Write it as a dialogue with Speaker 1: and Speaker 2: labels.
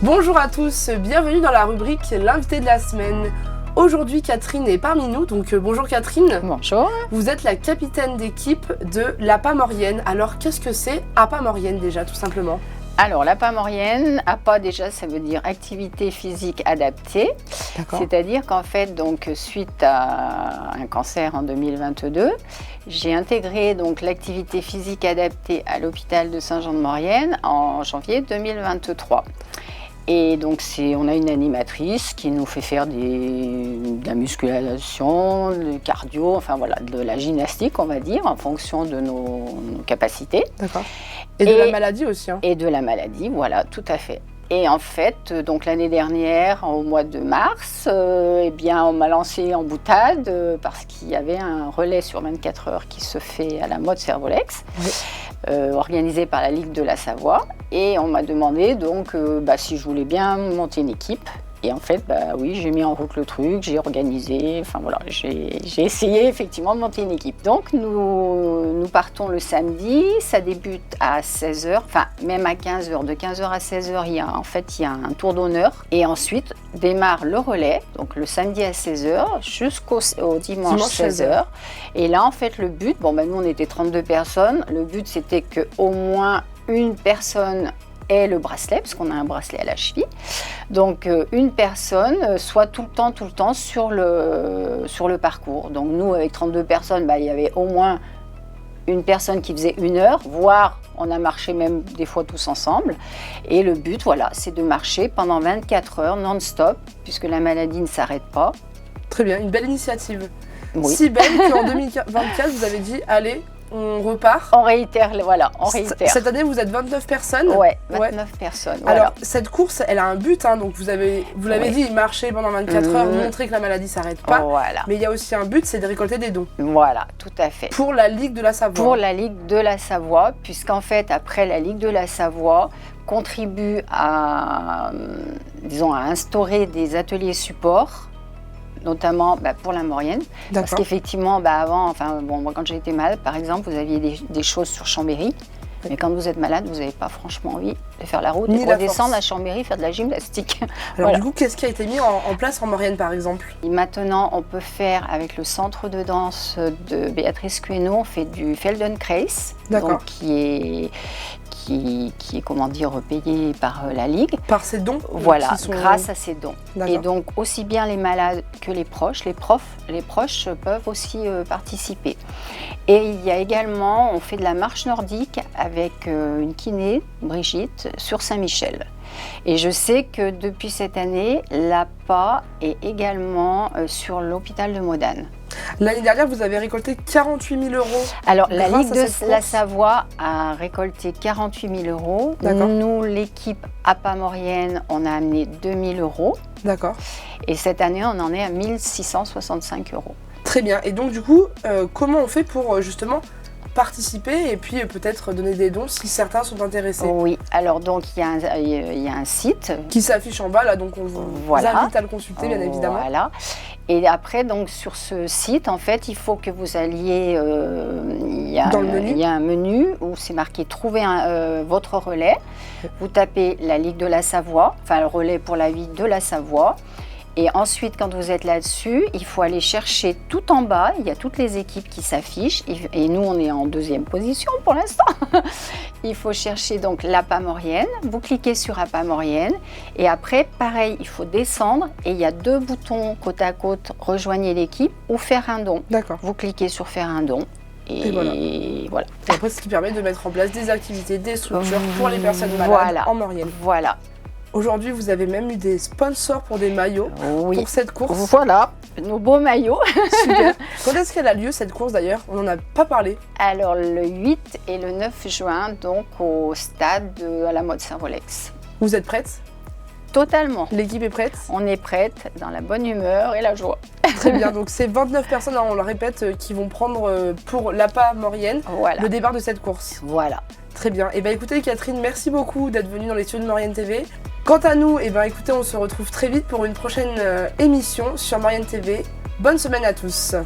Speaker 1: Bonjour à tous, bienvenue dans la rubrique l'invité de la semaine. Aujourd'hui Catherine est parmi nous, donc bonjour Catherine.
Speaker 2: Bonjour.
Speaker 1: Vous êtes la capitaine d'équipe de l'APA Maurienne. Alors qu'est-ce que c'est APA Maurienne déjà tout simplement?
Speaker 2: Alors l'APA Maurienne, APA déjà ça veut dire activité physique adaptée. C'est-à-dire qu'en fait donc suite à un cancer en 2022, j'ai intégré donc l'activité physique adaptée à l'hôpital de Saint-Jean-de-Maurienne en janvier 2023. Et donc on a une animatrice qui nous fait faire de la musculation, du cardio, enfin voilà, de la gymnastique on va dire, en fonction de nos capacités.
Speaker 1: D'accord. Et de la maladie aussi. Hein.
Speaker 2: Et de la maladie, voilà, tout à fait. Et en fait, donc l'année dernière, au mois de mars, eh bien, on m'a lancé en boutade parce qu'il y avait un relais sur 24 heures qui se fait à la mode Servolex, oui. Organisé par la Ligue de la Savoie. Et on m'a demandé donc si je voulais bien monter une équipe. Et en fait, oui, j'ai mis en route le truc, j'ai organisé, enfin voilà, j'ai essayé effectivement de monter une équipe. Donc nous partons le samedi, ça débute à 16h, enfin même à 15h, de 15h à 16h, il y a un tour d'honneur. Et ensuite démarre le relais, donc le samedi à 16h jusqu'au dimanche 16h. Et là en fait le but, nous on était 32 personnes, le but c'était qu'au moins une personne et le bracelet, parce qu'on a un bracelet à la cheville. Donc une personne soit tout le temps sur le parcours. Donc nous, avec 32 personnes, il y avait au moins une personne qui faisait 1 heure, voire on a marché même des fois tous ensemble. Et le but, voilà, c'est de marcher pendant 24 heures non-stop, puisque la maladie ne s'arrête pas.
Speaker 1: Très bien, une belle initiative.
Speaker 2: Oui.
Speaker 1: Si belle qu'en 2024, vous avez dit, allez, on repart.
Speaker 2: On réitère, voilà, on réitère.
Speaker 1: Cette année, vous êtes 29 personnes.
Speaker 2: Ouais, 29 personnes. Voilà.
Speaker 1: Alors, cette course, elle a un but, hein, donc vous l'avez dit, marcher pendant 24 heures, montrer que la maladie ne s'arrête pas.
Speaker 2: Voilà.
Speaker 1: Mais il y a aussi un but, c'est de récolter des dons.
Speaker 2: Voilà, tout à fait.
Speaker 1: Pour la Ligue de la Savoie.
Speaker 2: Pour la Ligue de la Savoie, puisqu'en fait, après, la Ligue de la Savoie contribue à instaurer des ateliers support, notamment pour la Maurienne. Parce qu'effectivement, avant, moi quand j'ai été malade, par exemple, vous aviez des choses sur Chambéry. Oui. Mais quand vous êtes malade, vous n'avez pas franchement envie de faire la route et de redescendre à Chambéry, faire de la gymnastique.
Speaker 1: Alors du coup, qu'est-ce qui a été mis en place en Maurienne, par exemple?
Speaker 2: Et maintenant, on peut faire, avec le centre de danse de Béatrice Queneau, on fait du Feldenkrais, donc qui est comment dire, payé par la Ligue.
Speaker 1: Par ses dons?
Speaker 2: Voilà, grâce à ses dons. Et donc, aussi bien les malades que les proches, les proches peuvent aussi participer. Et il y a également, on fait de la marche nordique avec une kiné, Brigitte, sur Saint-Michel. Et je sais que depuis cette année, l'APA est également sur l'hôpital de Modane.
Speaker 1: L'année dernière, vous avez récolté 48 000 €.
Speaker 2: Alors, la Ligue de la Savoie a récolté 48 000 €. Nous, l'équipe APA Maurienne, on a amené 2 000 €.
Speaker 1: D'accord.
Speaker 2: Et cette année, on en est à 1 665 €.
Speaker 1: Très bien. Et donc, du coup, comment on fait pour justement participer et puis peut-être donner des dons si certains sont intéressés?
Speaker 2: Oui, alors donc il y a un site
Speaker 1: qui s'affiche en bas là, donc on vous invite à le consulter bien évidemment.
Speaker 2: Voilà. Et après donc sur ce site en fait il faut que vous alliez il y a un menu où c'est marqué trouver votre relais. Vous tapez la Ligue de la Savoie, enfin le relais pour la vie de la Savoie. Et ensuite, quand vous êtes là-dessus, il faut aller chercher tout en bas. Il y a toutes les équipes qui s'affichent. Et nous, on est en 2e position pour l'instant. Il faut chercher donc l'APA Maurienne. Vous cliquez sur APA Maurienne. Et après, pareil, il faut descendre. Et il y a 2 boutons côte à côte, rejoignez l'équipe ou faire un don.
Speaker 1: D'accord.
Speaker 2: Vous cliquez sur faire un don. Et voilà.
Speaker 1: Et après, ce qui permet de mettre en place des activités, des structures pour les personnes malades en Maurienne.
Speaker 2: Voilà.
Speaker 1: Aujourd'hui, vous avez même eu des sponsors pour des maillots pour cette course.
Speaker 2: Voilà, nos beaux maillots.
Speaker 1: Super. Quand est-ce qu'elle a lieu cette course d'ailleurs? On n'en a pas parlé.
Speaker 2: Alors le 8 et le 9 juin, donc au stade à la mode Servolex.
Speaker 1: Vous êtes prête?
Speaker 2: Totalement.
Speaker 1: L'équipe est prête?
Speaker 2: On est prête, dans la bonne humeur et la joie.
Speaker 1: Très bien, donc c'est 29 personnes, on le répète, qui vont prendre pour l'APA Maurienne le départ de cette course.
Speaker 2: Voilà.
Speaker 1: Très bien. Et écoutez Catherine, merci beaucoup d'être venue dans les studios de Maurienne TV. Quant à nous, écoutez, on se retrouve très vite pour une prochaine émission sur Maurienne TV. Bonne semaine à tous.